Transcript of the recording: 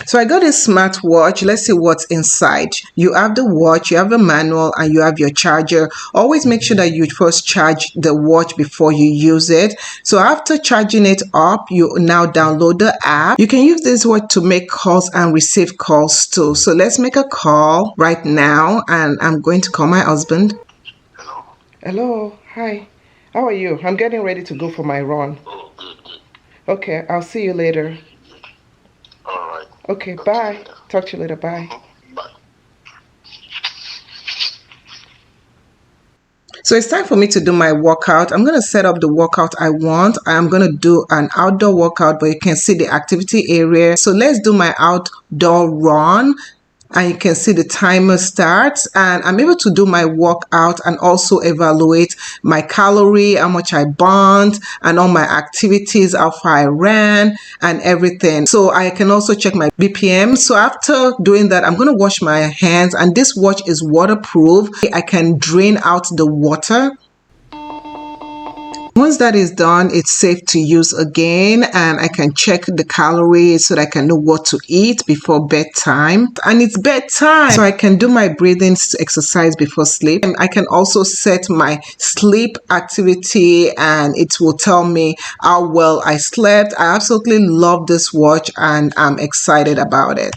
So I got a smartwatch. Let's see what's inside. You have the watch, you have a manual, and you have your charger. Always make sure that you first charge the watch before you use it. So after charging it up, you now download the app. You can use this watch to make calls and receive calls too. So let's make a call right now, and I'm going to call my husband. Hello. Hello, hi. How are you? I'm getting ready to go for my run. Oh, good, good. Okay, I'll see you later. All right. Okay, Talk to you bye. later. Talk to you later. Bye. Bye. So it's time for me to do my workout. I'm going to set up the workout I want. I'm going to do an outdoor workout, but you can see the activity area. So let's do my outdoor run. And you can see the timer starts, and I'm able to do my workout and also evaluate my calorie, how much I burned, and all my activities, how far I ran and everything. So I can also check my BPM. So after doing that, I'm going to wash my hands, and this watch is waterproof. I can drain out the water. Once that is done, it's safe to use again, and I can check the calories so that I can know what to eat before bedtime. And it's bedtime, so I can do my breathing exercise before sleep. And I can also set my sleep activity, and it will tell me how well I slept. I absolutely love this watch, and I'm excited about it.